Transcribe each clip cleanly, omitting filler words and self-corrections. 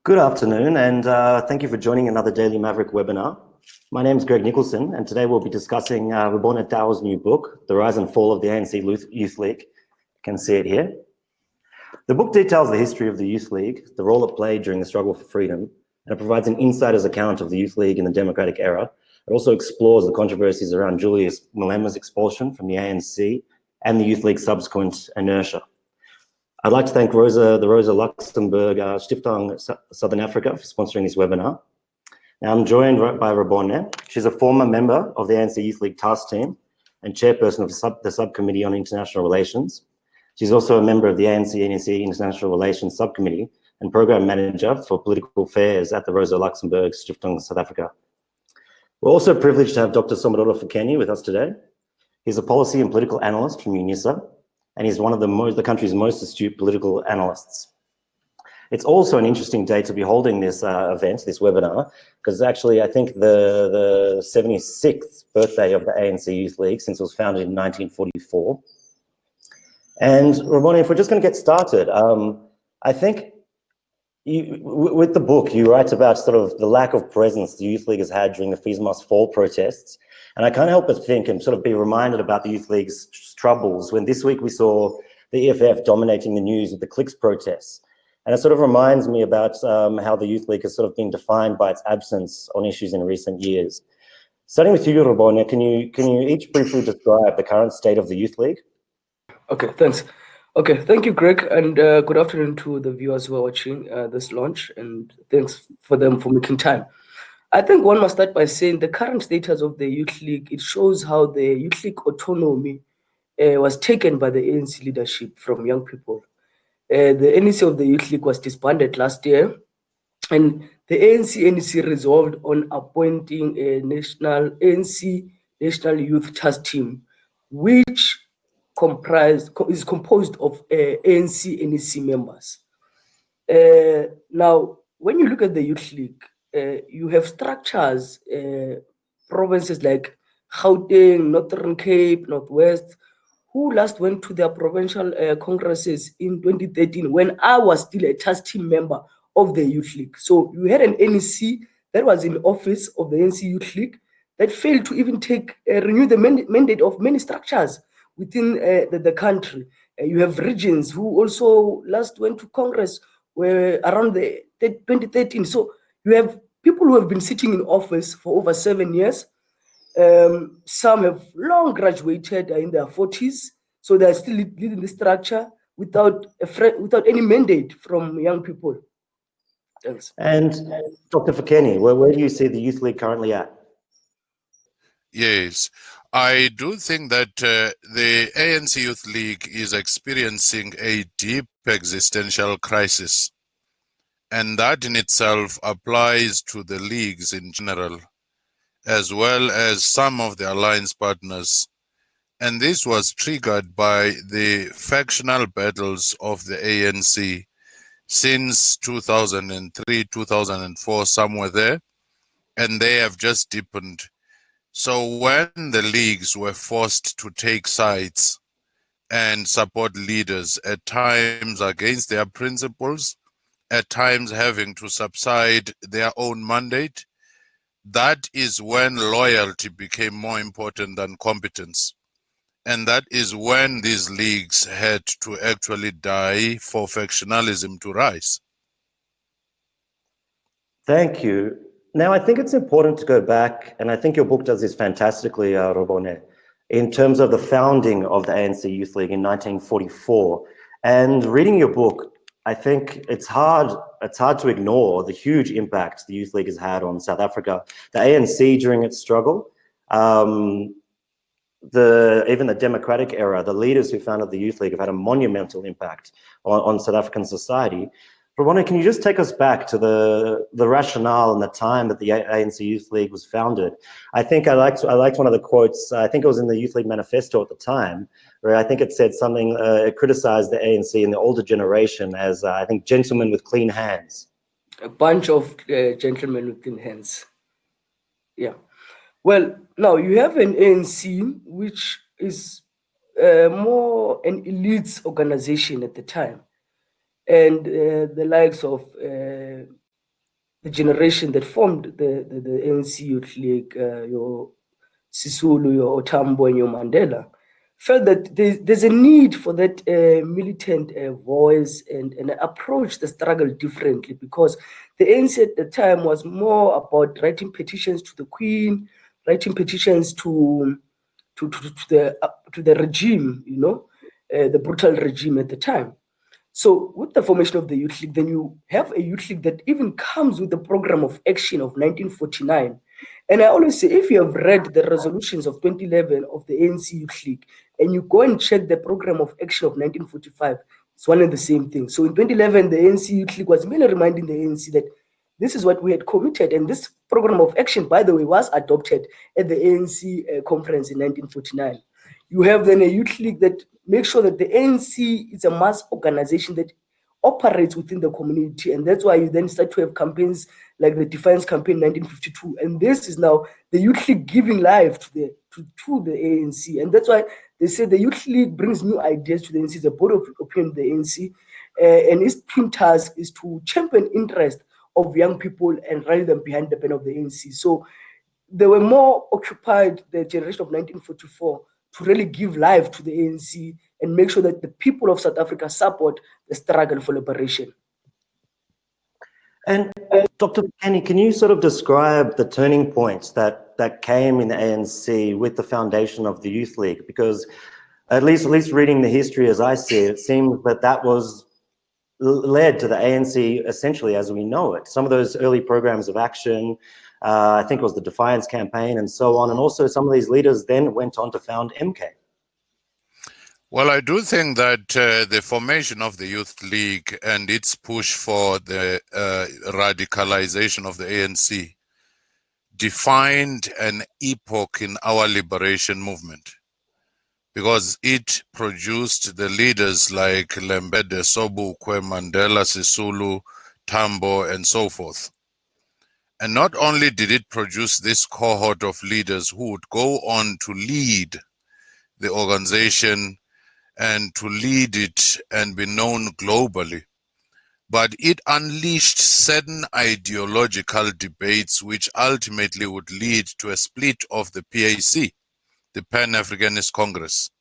Good afternoon, and thank you for joining another Daily Maverick webinar. My name is Greg Nicolson, and today we'll be discussing Rebone Tau's new book, The Rise and Fall of the ANC Youth League. You can see it here. The book details the history of the Youth League, the role it played during the struggle for freedom, and it provides an insider's account of the Youth League in the democratic era. It also explores the controversies around Julius Malema's expulsion from the ANC and the Youth League's subsequent inertia. I'd like to thank the Rosa Luxemburg Stiftung Southern Africa for sponsoring this webinar. Now I'm joined by Rebone. She's a former member of the ANC Youth League task team and chairperson of the subcommittee on international relations. She's also a member of the ANC International Relations Subcommittee and program manager for political affairs at the Rosa Luxemburg Stiftung South Africa. We're also privileged to have Dr. Somadoda Fikeni with us today. He's a policy and political analyst from UNISA, and he's one of the country's most astute political analysts. It's also an interesting day to be holding this event, this webinar, because actually I think the 76th birthday of the ANC Youth League, since it was founded in 1944. And Rebone, if we're just going to get started, I think with the book, you write about sort of the lack of presence the Youth League has had during the Fees Must Fall protests. And I can't help but think and sort of be reminded about the Youth League's troubles when this week we saw the EFF dominating the news with the Clicks protests. And it sort of reminds me about how the Youth League has sort of been defined by its absence on issues in recent years. Starting with you, Rebone, can you each briefly describe the current state of the Youth League? Okay, thanks. Okay, thank you, Greg, and good afternoon to the viewers who are watching this launch, and thanks for them for making time. I think one must start by saying the current status of the Youth League, it shows how the Youth League autonomy was taken by the ANC leadership from young people. The NEC of the Youth League was disbanded last year, and the ANC resolved on appointing a ANC National Youth Task Team, which is composed of ANC NEC members. Now, when you look at the Youth League, you have structures, provinces like Gauteng, Northern Cape, Northwest, who last went to their provincial congresses in 2013 when I was still a task team member of the Youth League. So you had an NEC that was in office of the ANC Youth League that failed to even renew the mandate of many structures within the country. You have regions who also last went to Congress were around the 2013. So you have people who have been sitting in office for over 7 years. Some have long graduated in their 40s, so they're still leading the structure without any mandate from young people. Thanks. And Dr. Fikeni, where do you see the Youth League currently at? Yes, I do think that the ANC Youth League is experiencing a deep existential crisis, and that in itself applies to the leagues in general, as well as some of the alliance partners. And this was triggered by the factional battles of the ANC since 2003, 2004, somewhere there, and they have just deepened. So when the leagues were forced to take sides and support leaders, at times against their principles, at times having to subside their own mandate, that is when loyalty became more important than competence. And that is when these leagues had to actually die for factionalism to rise. Thank you. Now, I think it's important to go back, and I think your book does this fantastically, Rebone, in terms of the founding of the ANC Youth League in 1944. And reading your book, I think it's hard to ignore the huge impact the Youth League has had on South Africa. The ANC during its struggle, even the democratic era, the leaders who founded the Youth League have had a monumental impact on South African society. Rebone, can you just take us back to the rationale and the time that the ANC Youth League was founded? I think I liked one of the quotes, I think it was in the Youth League manifesto at the time, where I think it said something, it criticized the ANC and the older generation as, I think, gentlemen with clean hands. A bunch of gentlemen with clean hands. Yeah. Well, now you have an ANC, which is more an elite organization at the time. And the likes of the generation that formed the ANC Youth League, your Sisulu, your Tambo, and your Mandela, felt that there's a need for that militant voice and approach the struggle differently, because the ANC at the time was more about writing petitions to the Queen, writing petitions to the regime, you know, the brutal regime at the time. So with the formation of the Youth League, then you have a Youth League that even comes with the program of action of 1949. And I always say, if you have read the resolutions of 2011 of the ANC Youth League, and you go and check the program of action of 1945, it's one and the same thing. So in 2011, the ANC Youth League was merely reminding the ANC that this is what we had committed. And this program of action, by the way, was adopted at the ANC conference in 1949. You have then a Youth League that makes sure that the ANC is a mass organization that operates within the community. And that's why you then start to have campaigns like the Defiance Campaign 1952. And this is now the Youth League giving life to the ANC. And that's why they say the Youth League brings new ideas to the ANC, the board of opinion of the ANC. And its twin task is to champion interest of young people and rally them behind the banner of the ANC. So they were more occupied, the generation of 1944, to really give life to the ANC and make sure that the people of South Africa support the struggle for liberation. And Dr. Fikeni, can you sort of describe the turning points that came in the ANC with the foundation of the Youth League? Because at least reading the history as I see it, it seems that was led to the ANC essentially as we know it. Some of those early programs of action, I think it was the Defiance Campaign and so on, and also some of these leaders then went on to found MK. Well, I do think that the formation of the Youth League and its push for the radicalization of the ANC defined an epoch in our liberation movement, because it produced the leaders like Lembede Sobukwe, Mandela, Sisulu, Tambo, and so forth. And not only did it produce this cohort of leaders who would go on to lead the organization and to lead it and be known globally, but it unleashed certain ideological debates which ultimately would lead to a split of the PAC, the Pan-Africanist Congress.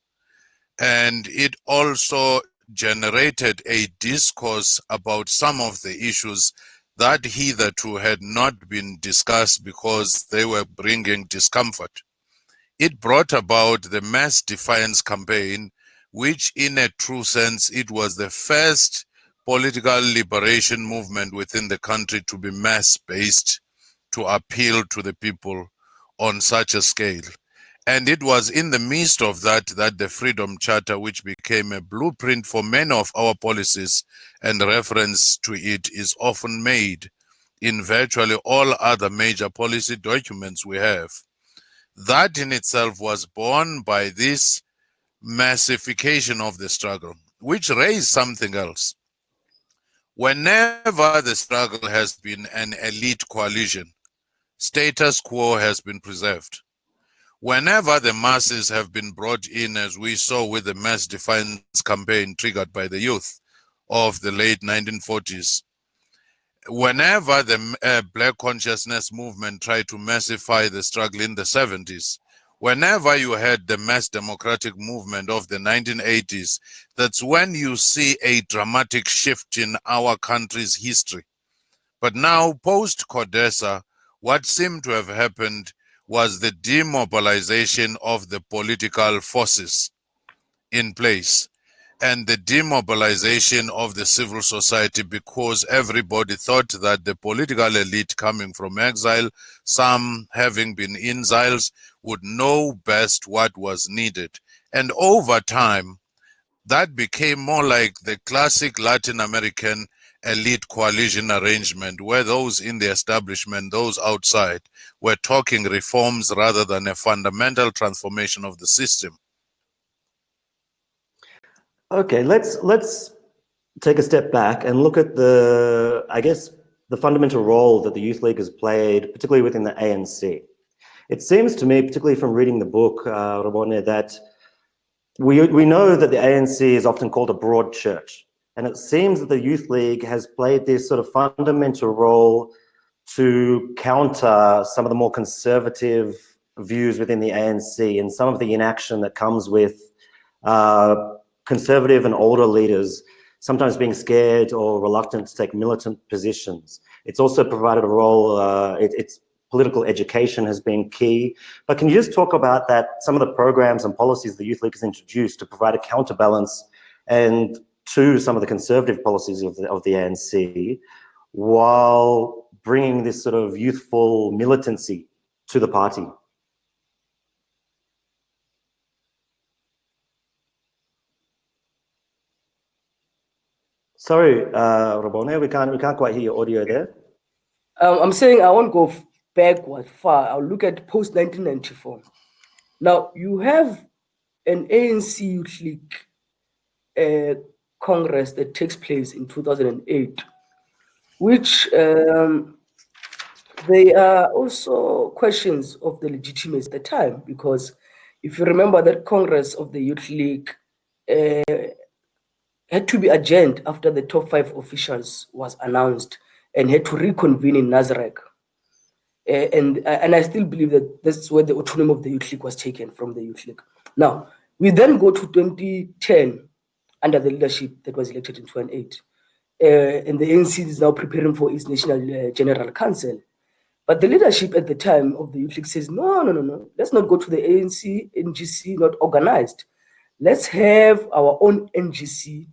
And it also generated a discourse about some of the issues that hitherto had not been discussed because they were bringing discomfort. It brought about the Mass Defiance Campaign, which in a true sense, it was the first political liberation movement within the country to be mass-based, to appeal to the people on such a scale. And it was in the midst of that the Freedom Charter, which became a blueprint for many of our policies, and reference to it is often made in virtually all other major policy documents we have. That in itself was born by this massification of the struggle, which raised something else. Whenever the struggle has been an elite coalition, status quo has been preserved. Whenever the masses have been brought in, as we saw with the Mass Defiance Campaign triggered by the youth of the late 1940s, whenever the Black Consciousness movement tried to massify the struggle in the 70s, whenever you had the mass democratic movement of the 1980s, that's when you see a dramatic shift in our country's history. But now, post-CODESA, what seemed to have happened was the demobilization of the political forces in place and the demobilization of the civil society, because everybody thought that the political elite coming from exile, some having been ANCYLs, would know best what was needed. And over time, that became more like the classic Latin American elite coalition arrangement, where those in the establishment, those outside, were talking reforms rather than a fundamental transformation of the system. Okay, let's take a step back and look at the fundamental role that the Youth League has played, particularly within the ANC. It seems to me, particularly from reading the book, Rebone, that we know that the ANC is often called a broad church. And it seems that the Youth League has played this sort of fundamental role to counter some of the more conservative views within the ANC and some of the inaction that comes with conservative and older leaders sometimes being scared or reluctant to take militant positions. It's also provided a role, its political education has been key. But can you just talk about that, some of the programs and policies the Youth League has introduced to provide a counterbalance and to some of the conservative policies of the ANC, while bringing this sort of youthful militancy to the party? Sorry, Rebone, we can't quite hear your audio there. I'm saying I won't go backward far. I'll look at post 1994. Now you have an ANC Youth League Congress that takes place in 2008, which they are also questions of the legitimacy at the time, because if you remember that Congress of the Youth League had to be adjourned after the top 5 officials was announced and had to reconvene in Nazareth. And I still believe that that's where the autonomy of the Youth League was taken from the Youth League. Now, we then go to 2010 under the leadership that was elected in 2008. And the ANC is now preparing for its National General Council. But the leadership at the time of the Youth League says, no, let's not go to the ANC, NGC, not organized. Let's have our own NGC,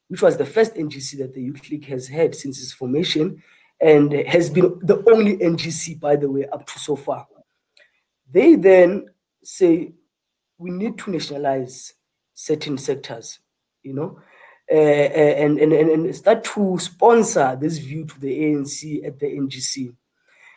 which was the first NGC that the Youth League has had since its formation, and has been the only NGC, by the way, up to so far. They then say, we need to nationalize certain sectors, you know, and start to sponsor this view to the ANC at the NGC.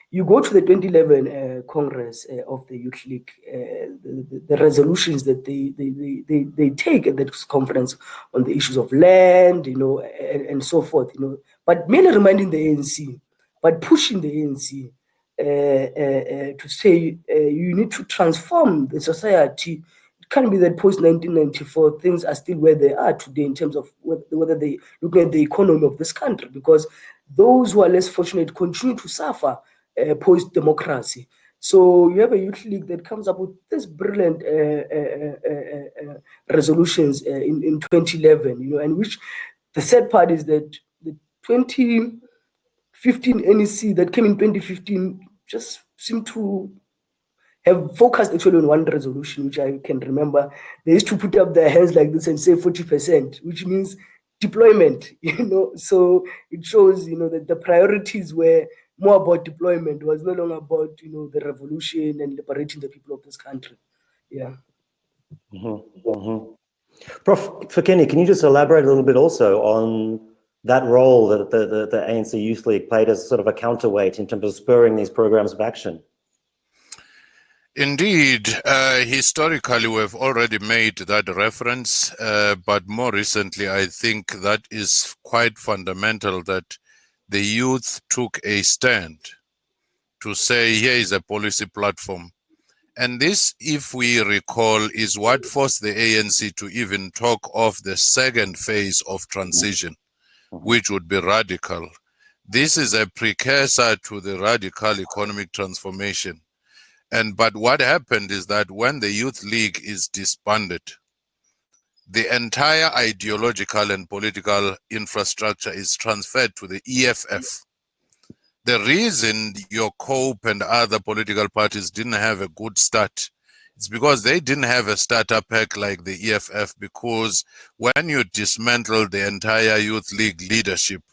You go to the 2011 Congress of the Youth League, the resolutions that they take at that conference on the issues of land, you know, and so forth, you know, but mainly reminding the ANC, but pushing the ANC to say you need to transform the society. It can't be that post-1994 things are still where they are today in terms of whether they look at the economy of this country, because those who are less fortunate continue to suffer post-democracy. So you have a Youth League that comes up with this brilliant resolutions in 2011, you know, and which the sad part is that the 2015 NEC that came in 2015 just seemed to have focused actually on one resolution, which I can remember. They used to put up their hands like this and say 40%, which means deployment, you know. So it shows, you know, that the priorities were more about deployment, was no longer about, you know, the revolution and liberating the people of this country. Yeah. Prof. Fikeni, can you just elaborate a little bit also on that role that the ANC Youth League played as sort of a counterweight in terms of spurring these programs of action? Indeed, historically we've already made that reference, but more recently I think that is quite fundamental, that the youth took a stand to say, here is a policy platform. And this, if we recall, is what forced the ANC to even talk of the second phase of transition, which would be radical. This is a precursor to the radical economic transformation. But what happened is that when the Youth League is disbanded, the entire ideological and political infrastructure is transferred to the EFF. The reason your COPE and other political parties didn't have a good start, it's because they didn't have a starter pack like the EFF, because when you dismantle the entire Youth League leadership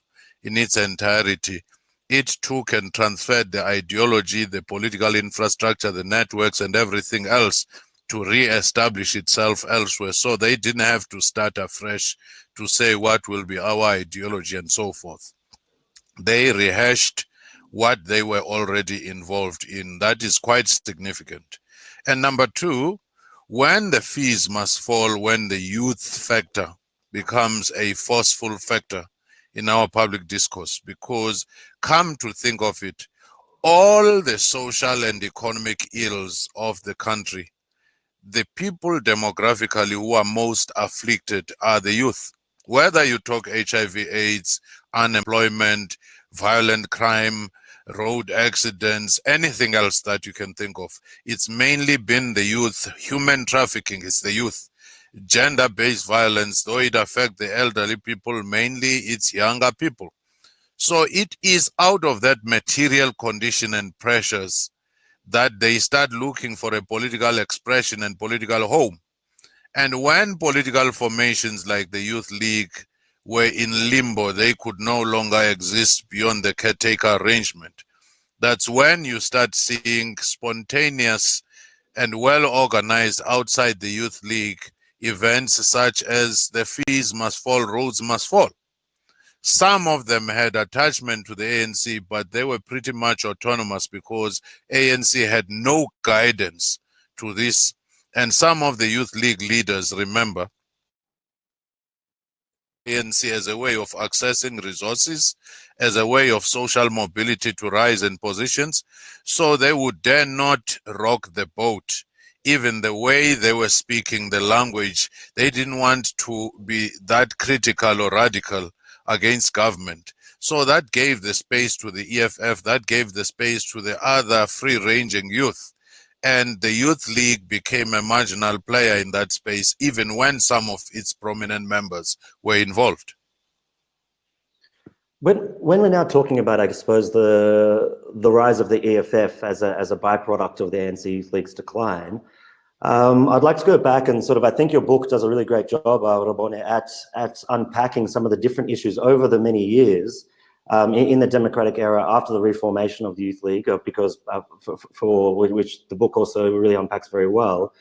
in its entirety, it took and transferred the ideology, the political infrastructure, the networks and everything else to re-establish itself elsewhere. So they didn't have to start afresh to say what will be our ideology and so forth. They rehashed what they were already involved in. That is quite significant. And number two, when the fees must fall, when the youth factor becomes a forceful factor in our public discourse, because come to think of it, all the social and economic ills of the country, the people demographically who are most afflicted are the youth. Whether you talk HIV, AIDS, unemployment, violent crime, road accidents, anything else that you can think of. It's mainly been the youth. Human trafficking is the youth. Gender-based violence, though it affects the elderly people, mainly it's younger people. So it is out of that material condition and pressures that they start looking for a political expression and political home. And when political formations like the Youth League were in limbo, they could no longer exist beyond the caretaker arrangement. That's when you start seeing spontaneous and well-organized outside the Youth League events such as the fees must fall, roads must fall. Some of them had attachment to the ANC, but they were pretty much autonomous because ANC had no guidance to this. And some of the Youth League leaders, remember, ANC as a way of accessing resources, as a way of social mobility to rise in positions, so they would dare not rock the boat. Even the way they were speaking the language, they didn't want to be that critical or radical against government. So that gave the space to the EFF, that gave the space to the other free-ranging youth. And the Youth League became a marginal player in that space, even when some of its prominent members were involved. When we're now talking about, I suppose, the rise of the EFF as a byproduct of the ANC Youth League's decline, I'd like to go back and I think your book does a really great job, Rebone, at unpacking some of the different issues over the many years in the democratic era after the reformation of the Youth League, because for which the book also really unpacks very well,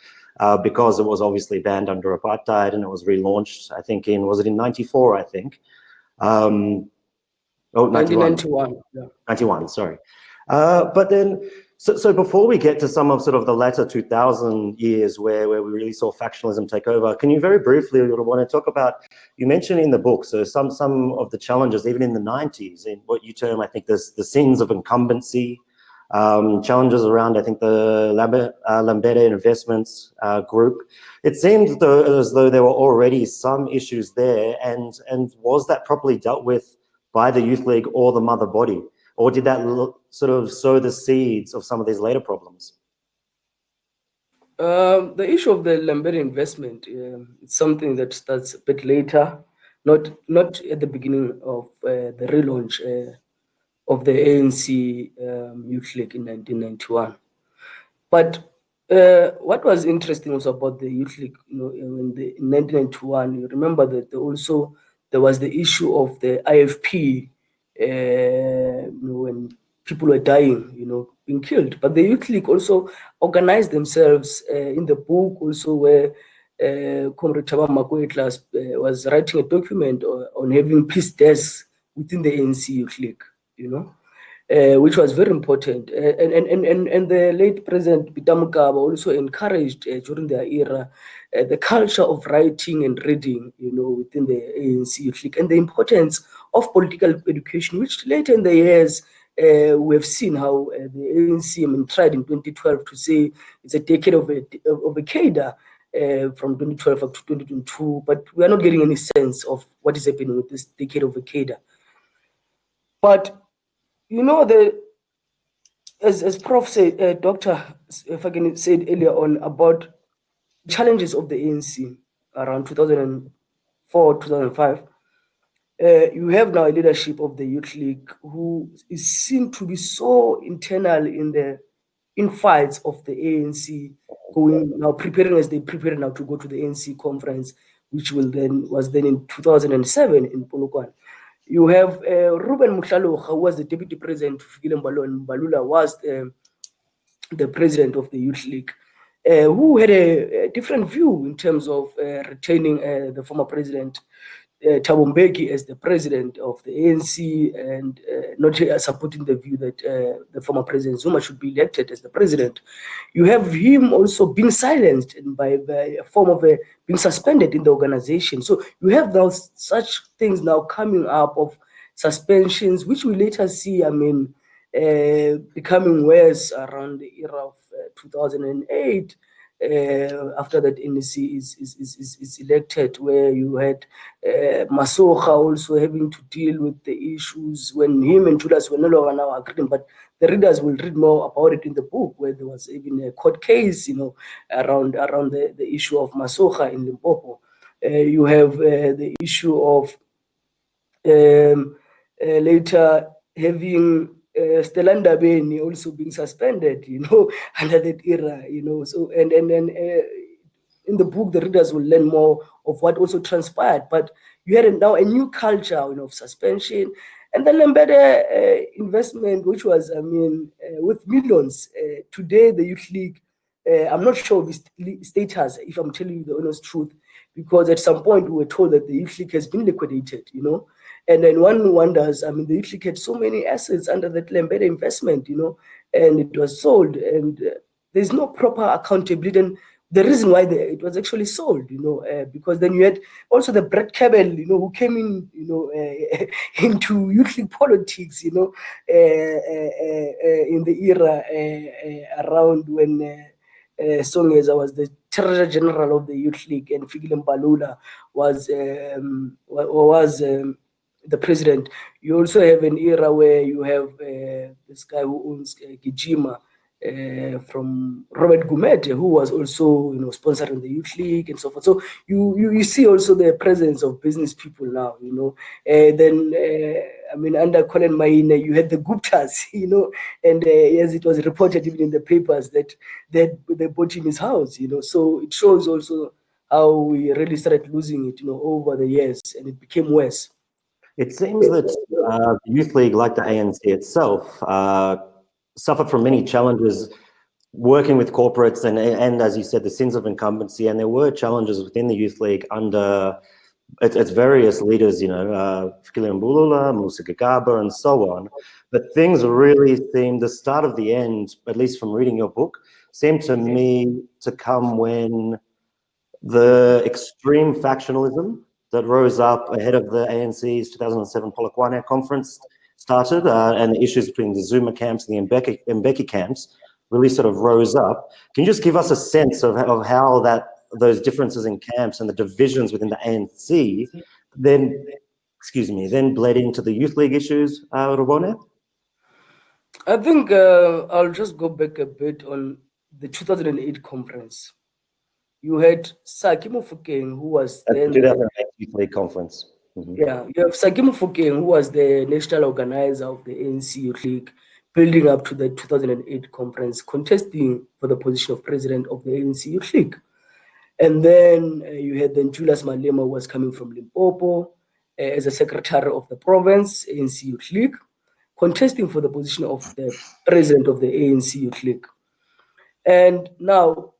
because it was obviously banned under apartheid and it was relaunched, I think was it in 94, I think? 1991. Yeah. 91, sorry. But then, so before we get to some of the latter 2000 years where we really saw factionalism take over, can you very briefly want to talk about, you mentioned in the book, so some of the challenges, even in the 90s, in what you term, I think, the sins of incumbency, challenges around, I think, the Lambeda Investments group. It seemed as though there were already some issues there, and was that properly dealt with by the Youth League or the mother body? Or did that sow the seeds of some of these later problems? The issue of the Lambeda investment is something that starts a bit later, not at the beginning of the relaunch of the ANC Youth League in 1991. But what was interesting also about the Youth League, in 1991, you remember that there was the issue of the IFP, when people were dying, being killed. But the Youth League also organized themselves in the book also, where Comrade Thaba Makwetla was writing a document on having peace desks within the ANC Youth League, which was very important. And the late President Bitamukaba also encouraged during their era the culture of writing and reading, within the ANC Youth League, and the importance of political education, which later in the years we have seen how the ANC tried in 2012 to say it's a decade of a cadre from 2012 up to 2022, but we are not getting any sense of what is happening with this decade of a cadre. But as Prof said, Dr. Fikeni said earlier on about challenges of the ANC around 2004, 2005, you have now a leadership of the Youth League who is seen to be so internal in the infights of the ANC, preparing as they prepare now to go to the ANC conference, which was then in 2007 in Polokwane. You have Ruben Muhlaloha, who was the deputy president, and Mbalula was the president of the Youth League, who had a different view in terms of retaining the former president Thabo Mbeki as the president of the ANC, and not supporting the view that the former president Zuma should be elected as the president. You have him also being silenced and by a form of being suspended in the organization. So you have those such things now coming up of suspensions, which we later see, becoming worse around the era of 2008, after that NEC is elected, where you had Masocha also having to deal with the issues when him and Julius were no longer now agreeing. But the readers will read more about it in the book, where there was even a court case, around the issue of Masocha in Limpopo. You have the issue of later having Stella Ndabeni also being suspended, under that era, So and in the book, the readers will learn more of what also transpired. But you had now a new culture, of suspension, and the Lembede investment, which was, with millions. Today, the Youth League, I'm not sure of its status, if I'm telling you the honest truth, because at some point we were told that the Youth League has been liquidated, And then one wonders, the Youth League had so many assets under that Lembede investment, and it was sold, and there's no proper accountability. And the reason why it was actually sold, because then you had also the Brett Cabell, who came in, into Youth League politics, in the era around when Songeza was the Treasurer General of the Youth League, and Fikile Mbalula was the president. You also have an era where you have this guy who owns Gijima, from Robert Gumede, who was also, sponsoring the Youth League and so forth. So you see also the presence of business people now, Then under Colin Maina, you had the Guptas, and as it was reported even in the papers that they bought him his house, So it shows also how we really started losing it, over the years, and it became worse. It seems that the Youth League, like the ANC itself, suffered from many challenges working with corporates and, as you said, the sins of incumbency. And there were challenges within the Youth League under its various leaders, Fikile Mbulula, Musa Gagaba, and so on. But things really seemed, the start of the end, at least from reading your book, seemed to me to come when the extreme factionalism that rose up ahead of the ANC's 2007 Polokwane conference started, and the issues between the Zuma camps and the Mbeki camps really sort of rose up. Can you just give us a sense of how those differences in camps and the divisions within the ANC then bled into the Youth League issues, Rebone? I think I'll just go back a bit on the 2008 conference. You had Saki Mofokeng, who was then the 2008 Youth League conference. Mm-hmm. Yeah, you have Saki Mofokeng, who was the national organizer of the ANC Youth League, building up to the 2008 conference, contesting for the position of president of the ANC Youth League. And then you had Julius Malema, who was coming from Limpopo as a secretary of the province, ANC Youth League, contesting for the position of the president of the ANC Youth League. And now,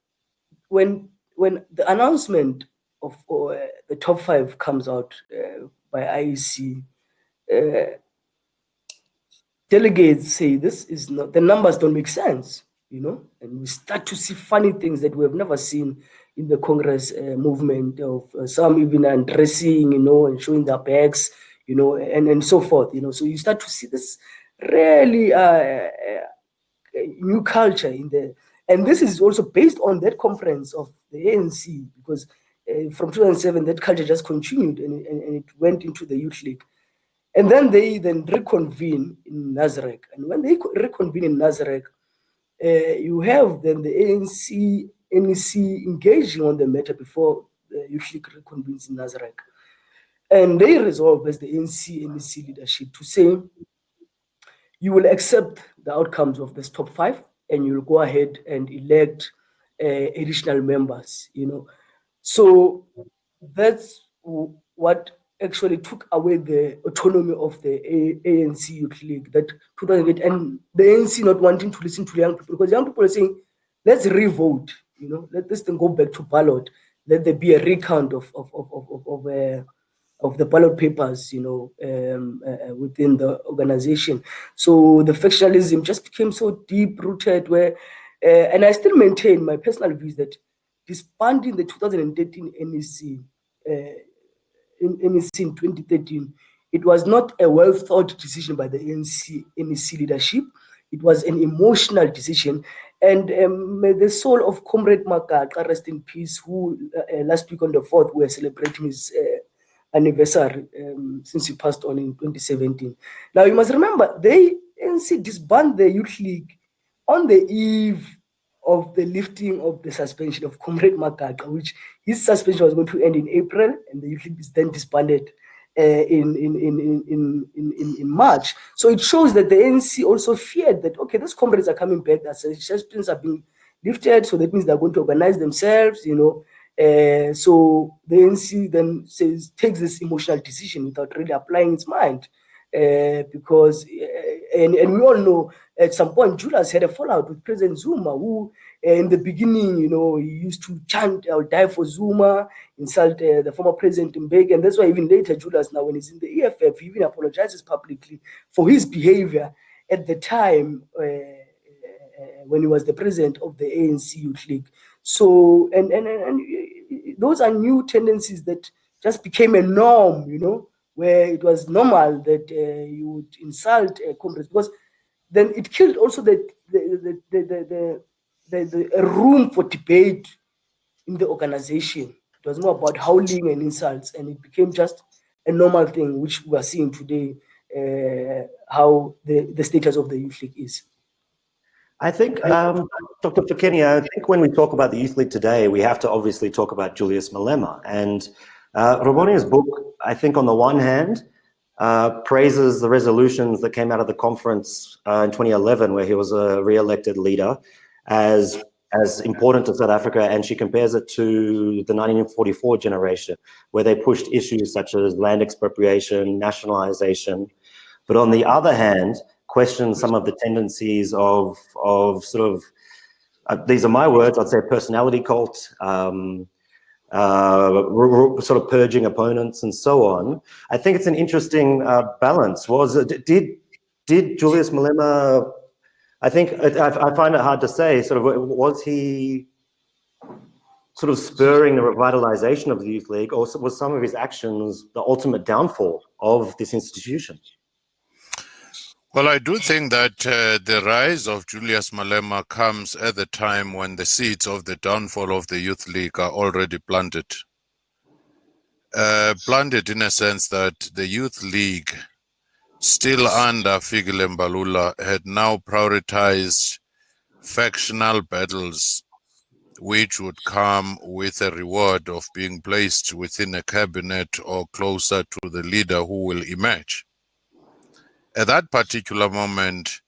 when the announcement of the top 5 comes out by IEC, delegates say this is not, the numbers don't make sense, and we start to see funny things that we have never seen in the Congress movement, of some even undressing, and showing their bags, and so forth, So you start to see this really new culture in there. And this is also based on that conference of the ANC, because from 2007, that culture just continued and it went into the Youth League. And then they reconvene in Nazareth. And when they reconvene in Nazareth, you have then the ANC, NEC engaging on the matter before the Youth League reconvenes in Nazareth. And they resolve as the ANC, NEC leadership to say, you will accept the outcomes of this top 5, and you'll go ahead and elect additional members, So that's what actually took away the autonomy of the ANC Youth League, that 2008, and the ANC not wanting to listen to young people, because young people are saying, let's re-vote, let this thing go back to ballot, let there be a recount of the ballot papers, within the organization. So the factionalism just became so deep-rooted where, and I still maintain my personal views that disbanding the 2013 NEC, NEC in 2013, it was not a well-thought decision by the NEC leadership. It was an emotional decision. And may the soul of Comrade Magaqa rest in peace, who last week on the 4th, we were celebrating his anniversary since he passed on in 2017. Now, you must remember, they ANC disbanded the Youth League on the eve of the lifting of the suspension of Comrade Magaqa, which his suspension was going to end in April, and the Youth League is then disbanded in March. So it shows that the ANC also feared that, okay, those comrades are coming back, that suspensions are being lifted, so that means they're going to organize themselves, you know. So the ANC then takes this emotional decision without really applying its mind, because and we all know at some point Julius had a fallout with President Zuma, who in the beginning, you know, he used to chant, "I'll die for Zuma," insult the former president Mbeki, and that's why even later Julius, now when he's in the EFF, he even apologizes publicly for his behavior at the time when he was the president of the ANC Youth League. So, and those are new tendencies that just became a norm, you know, where it was normal that you would insult comrades, because then it killed also the room for debate in the organization. It was more about howling and insults, and it became just a normal thing, which we are seeing today, how the status of the Youth League is. I think, Dr. Fikeni, I think when we talk about the Youth League today, we have to obviously talk about Julius Malema. And Rebone's book, I think on the one hand, praises the resolutions that came out of the conference in 2011, where he was a re-elected leader, as important to South Africa, and she compares it to the 1944 generation, where they pushed issues such as land expropriation, nationalization. But on the other hand, question some of the tendencies of sort of, these are my words, I'd say personality cult, sort of purging opponents and so on. I think it's an interesting balance. Did Julius Malema, I think, I find it hard to say, sort of, was he sort of spurring the revitalization of the Youth League, or was some of his actions the ultimate downfall of this institution? Well, I do think that the rise of Julius Malema comes at the time when the seeds of the downfall of the Youth League are already planted. Planted in a sense that the Youth League, still under Fikile Mbalula, had now prioritized factional battles, which would come with a reward of being placed within a cabinet or closer to the leader who will emerge. At that particular moment,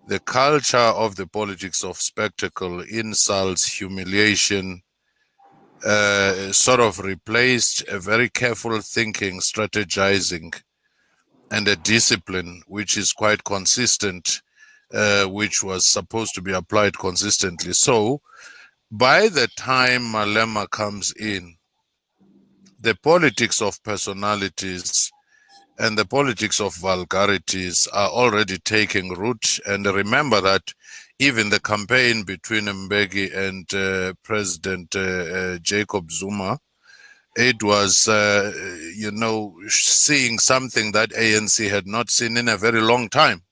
the culture of the politics of spectacle, insults, humiliation, sort of replaced a very careful thinking, strategizing, and a discipline which is quite consistent, which was supposed to be applied consistently. So, by the time Malema comes in, the politics of personalities and the politics of vulgarities are already taking root. And remember that even the campaign between Mbeki and President Jacob Zuma, it was, you know, seeing something that ANC had not seen in a very long time,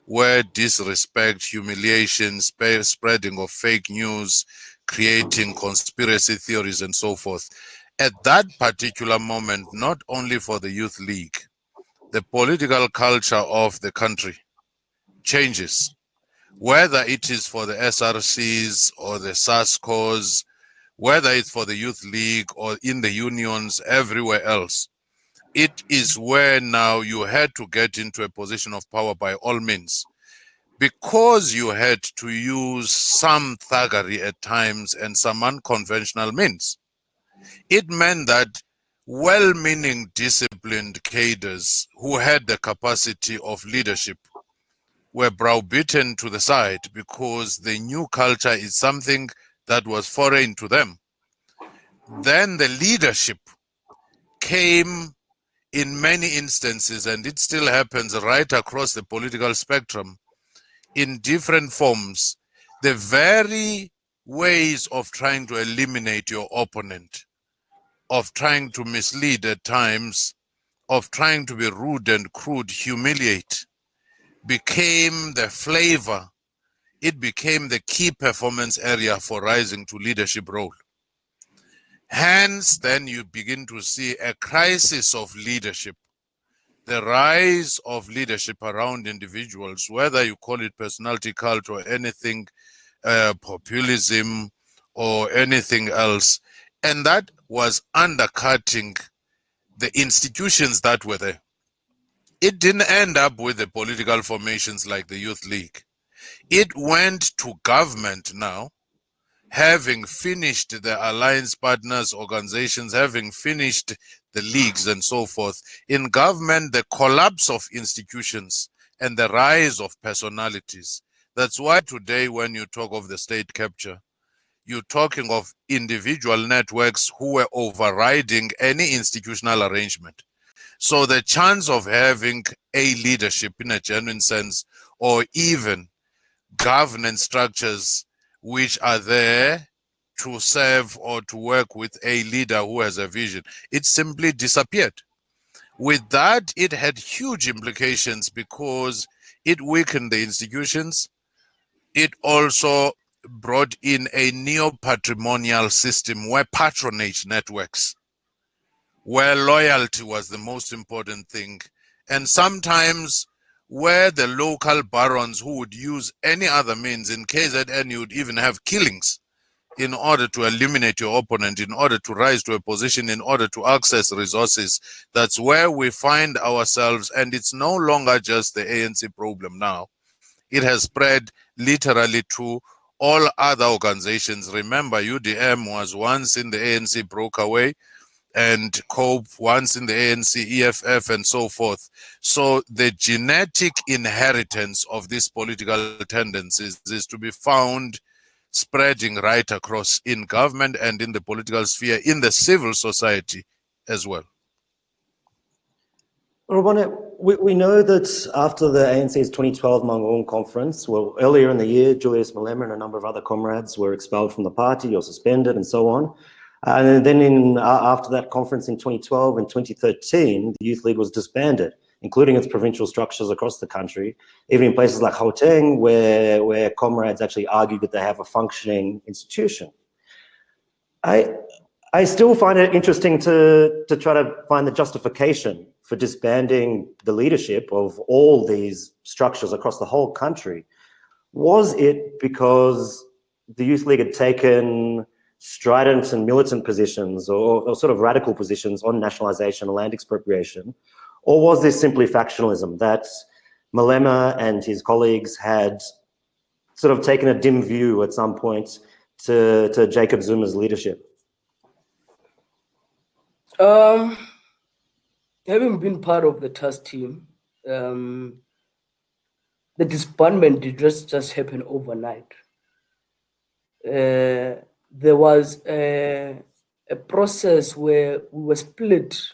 where disrespect, humiliation, spreading of fake news, creating conspiracy theories and so forth. At that particular moment, not only for the Youth League, the political culture of the country changes, whether it is for the SRCs or the SASCOs, whether it's for the Youth League or in the unions, everywhere else. It is where now you had to get into a position of power by all means, because you had to use some thuggery at times and some unconventional means. It meant that well-meaning, disciplined cadres who had the capacity of leadership were browbeaten to the side because the new culture is something that was foreign to them. Then the leadership came in many instances, and it still happens right across the political spectrum, in different forms, the very ways of trying to eliminate your opponent, of trying to mislead at times, of trying to be rude and crude, humiliate, became the flavor it became the key performance area for rising to leadership role. Hence, then you begin to see a crisis of leadership, the rise of leadership around individuals, whether you call it personality cult or anything, populism or anything else. And that was undercutting the institutions that were there. It didn't end up with the political formations like the Youth League. It went to government now, having finished the alliance partners organizations, having finished the leagues and so forth. In government, the collapse of institutions and the rise of personalities. That's why today when you talk of the state capture, you're talking of individual networks who were overriding any institutional arrangement. So the chance of having a leadership in a genuine sense, or even governance structures which are there to serve or to work with a leader who has a vision, it simply disappeared. With that, it had huge implications because it weakened the institutions. It also brought in a neo-patrimonial system where patronage networks, where loyalty was the most important thing, and sometimes where the local barons who would use any other means. In KZN, you would even have killings in order to eliminate your opponent, in order to rise to a position, in order to access resources. That's where we find ourselves, and it's no longer just the ANC problem now. It has spread literally to all other organizations. Remember, UDM was once in the ANC, broke away, and COPE once in the ANC, EFF, and so forth. So the genetic inheritance of these political tendencies is to be found spreading right across in government and in the political sphere, in the civil society as well. Rebone, we know that after the ANC's 2012 Mangaung conference, well, earlier in the year, Julius Malema and a number of other comrades were expelled from the party or suspended and so on. And then after that conference in 2012 and 2013, the Youth League was disbanded, including its provincial structures across the country, even in places like Gauteng, where comrades actually argued that they have a functioning institution. I still find it interesting to try to find the justification for disbanding the leadership of all these structures across the whole country. Was it because the Youth League had taken strident and militant positions or sort of radical positions on nationalization and land expropriation? Or was this simply factionalism, that Malema and his colleagues had sort of taken a dim view at some point to Jacob Zuma's leadership? Having been part of the task team, the disbandment did just happen overnight. There was a process where we were split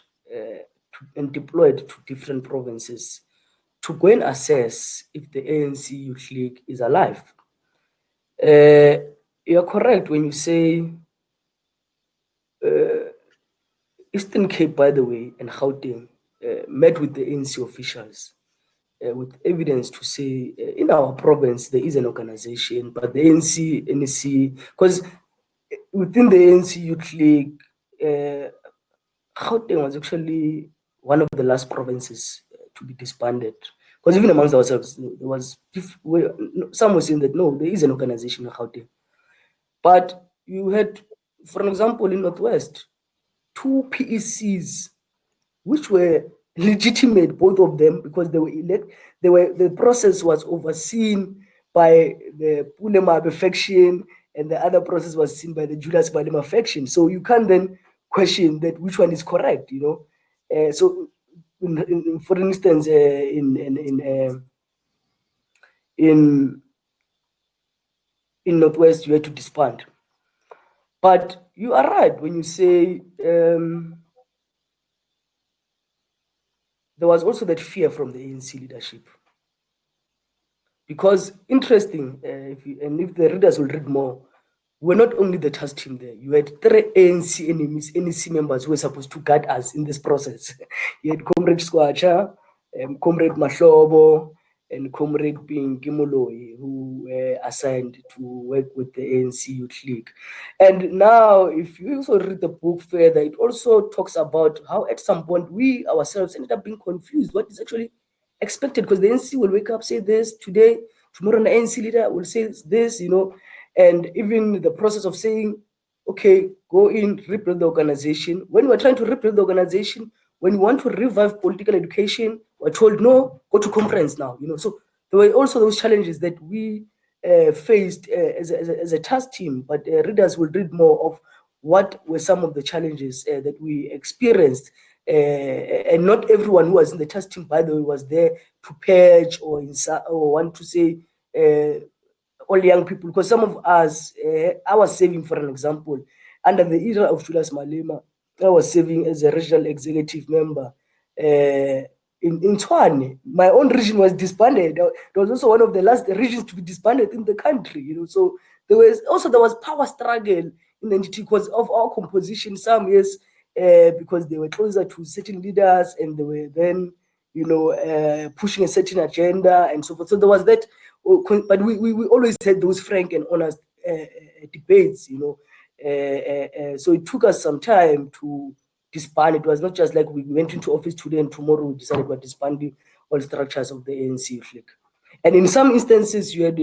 and deployed to different provinces to go and assess if the ANC Youth League is alive. You're correct when you say Eastern Cape, by the way, and Gauteng met with the ANC officials with evidence to say in our province there is an organization, but the ANC, because within the ANC Youth League, Gauteng was actually one of the last provinces to be disbanded. Because even amongst ourselves, there was some were saying that no, there is an organization in Gauteng. But you had, for an example, in Northwest, 2 PECs, which were legitimate, both of them, because they were elected. The process was overseen by the Pulemabe faction, and the other process was seen by the Julius Malema faction. So you can't then question that which one is correct, you know. So, for instance, in Northwest, you had to disband. But you are right when you say there was also that fear from the ANC leadership. Because interesting, if the readers will read more, we're not only the task team there. You had 3 ANC enemies, NEC members who were supposed to guide us in this process. You had Comrade Squacha, Comrade Mahlobo, and Comrade being Gimoloi, who were assigned to work with the ANC Youth League. And now, if you also read the book further, it also talks about how at some point we ourselves ended up being confused what is actually expected, because the ANC will wake up, say this today, tomorrow an ANC leader will say this, and even the process of saying, okay, go in, rebuild the organization. When we're trying to rebuild the organization, when we want to revive political education, we're told, no, go to conference now, So there were also those challenges that we faced as a task team, but readers will read more of what were some of the challenges that we experienced. And not everyone who was in the task team, by the way, was there to purge or want to say all young people, because some of us, I was serving, for an example, under the era of Julius Malema. I was serving as a regional executive member in Tshwane. My own region was disbanded. It was also one of the last regions to be disbanded in the country. So there was power struggle in the NGT because of our composition. Some years because they were closer to certain leaders and they were then pushing a certain agenda and so forth. So there was that. But we always had those frank and honest debates, so it took us some time to disband. It was not just like we went into office today and tomorrow we decided we're disbanding all structures of the ANC Youth League. And in some instances, you had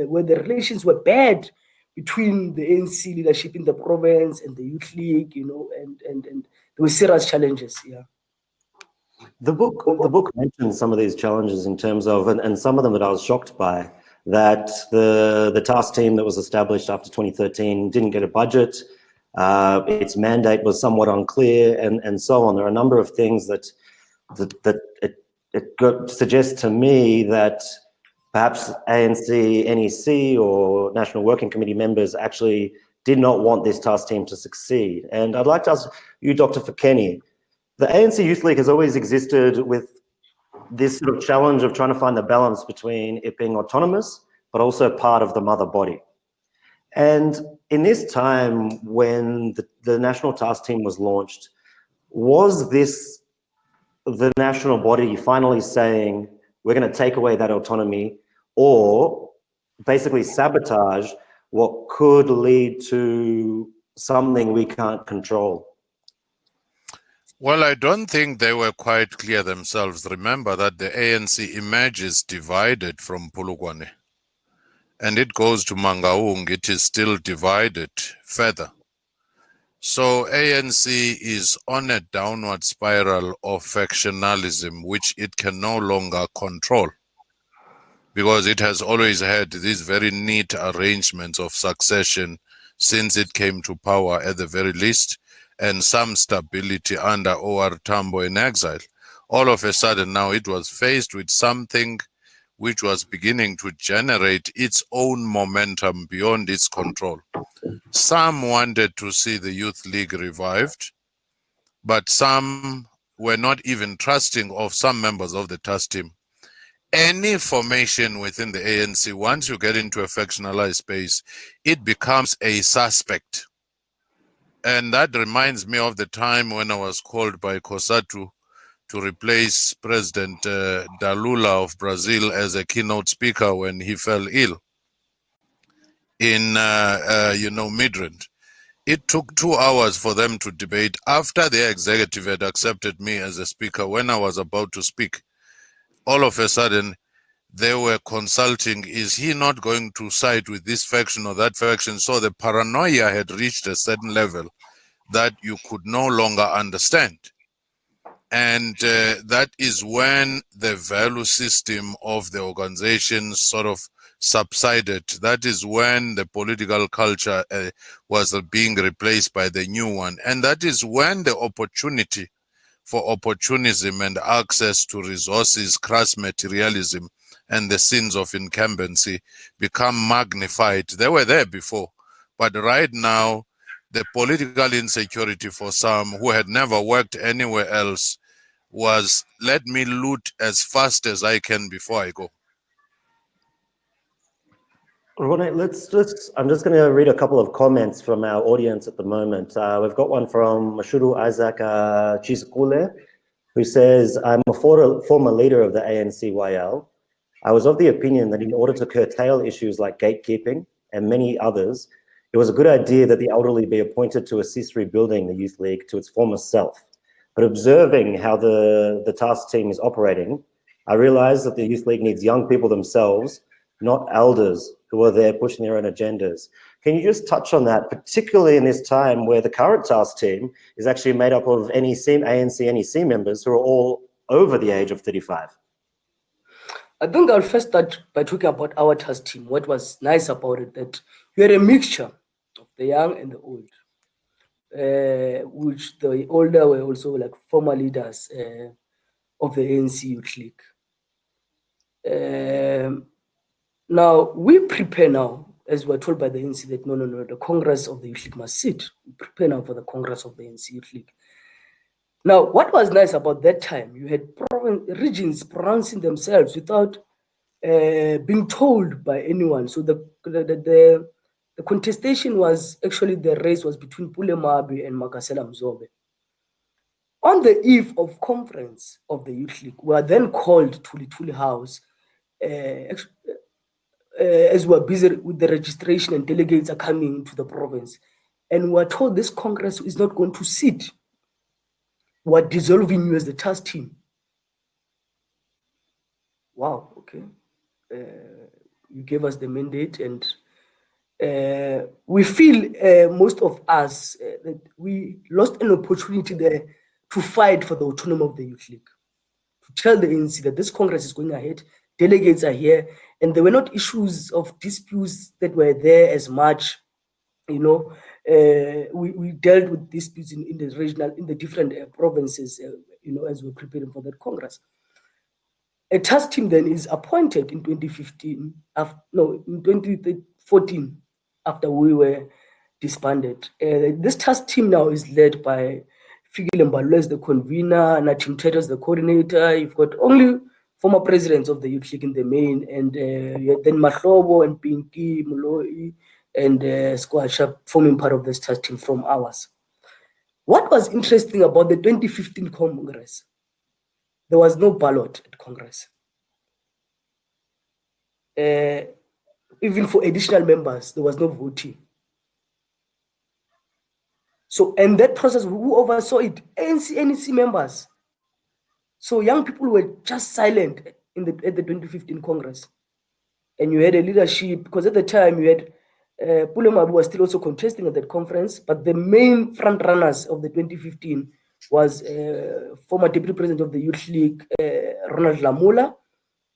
where the relations were bad between the ANC leadership in the province and the Youth League, and there were serious challenges. Yeah. The book mentions some of these challenges in terms of, and some of them that I was shocked by, that the task team that was established after 2013 didn't get a budget, its mandate was somewhat unclear, and so on. There are a number of things that suggests to me that perhaps ANC, NEC, or National Working Committee members actually did not want this task team to succeed. And I'd like to ask you, Dr. Fikeni, the ANC Youth League has always existed with this sort of challenge of trying to find the balance between it being autonomous, but also part of the mother body. And in this time when the national task team was launched, was this the national body finally saying, we're going to take away that autonomy, or basically sabotage what could lead to something we can't control? Well, I don't think they were quite clear themselves. Remember that the ANC emerges divided from Polokwane, and it goes to Mangaung. It is still divided further. So ANC is on a downward spiral of factionalism, which it can no longer control, because it has always had these very neat arrangements of succession since it came to power at the very least, and some stability under O.R. Tambo in exile. All of a sudden now it was faced with something which was beginning to generate its own momentum beyond its control. Some wanted to see the Youth League revived, but some were not even trusting of some members of the task team. Any formation within the ANC, once you get into a factionalized space, it becomes a suspect. And that reminds me of the time when I was called by COSATU to replace President Dalula of Brazil as a keynote speaker when he fell ill in, Midrand. It took 2 hours for them to debate. After the executive had accepted me as a speaker, when I was about to speak, all of a sudden they were consulting, is he not going to side with this faction or that faction? So the paranoia had reached a certain level that you could no longer understand. And that is when the value system of the organization sort of subsided. That is when the political culture was being replaced by the new one. And that is when the opportunity for opportunism and access to resources, crass materialism, and the sins of incumbency become magnified. They were there before, but right now, the political insecurity for some who had never worked anywhere else was, let me loot as fast as I can before I go. Rone, I'm just going to read a couple of comments from our audience at the moment. We've got one from Mashuru Isaac Chisukule, who says, I'm a former leader of the ANCYL. I was of the opinion that in order to curtail issues like gatekeeping and many others, it was a good idea that the elderly be appointed to assist rebuilding the Youth League to its former self. But observing how the task team is operating, I realized that the Youth League needs young people themselves, not elders who are there pushing their own agendas. Can you just touch on that, particularly in this time where the current task team is actually made up of ANC, NEC members who are all over the age of 35? I think I'll first start by talking about our task team. What was nice about it, that we had a mixture of the young and the old, which the older were also like former leaders of the ANC Youth League. Now, we prepare now, as we're told by the ANC, that no, the Congress of the Youth League must sit. We prepare now for the Congress of the ANC Youth League. Now, what was nice about that time, you had regions pronouncing themselves without being told by anyone. So the contestation was, actually the race was between Pule Mabi and Makasela Mzobe. On the eve of conference of the Youth League, we were then called to Lituli House as we were busy with the registration and delegates are coming to the province. And we were told this Congress is not going to sit. We are dissolving you as the task team. Wow, okay. You gave us the mandate, and we feel, most of us, that we lost an opportunity there to fight for the autonomy of the Youth League, to tell the ANC that this Congress is going ahead, delegates are here, and there were not issues of disputes that were there as much. You know, we dealt with disputes in the regional, in the different provinces, you know, as we're preparing for that Congress. A task team then is appointed in 2015, in 2014, after we were disbanded. This task team now is led by Fikile Mbalula as the convener, Natim Teto as the coordinator. You've got only former presidents of the Youth League in the main, and then Mahlobo and Pinky, Moloi, and Squasha forming part of this task team from ours. What was interesting about the 2015 Congress, there was no ballot at Congress. Even for additional members, there was no voting. So, and that process, who oversaw it? ANC, NEC members. So young people were just silent at the 2015 Congress. And you had a leadership, because at the time you had Pule Mabi was still also contesting at that conference, but the main front runners of the 2015 was former Deputy President of the Youth League, Ronald Lamula,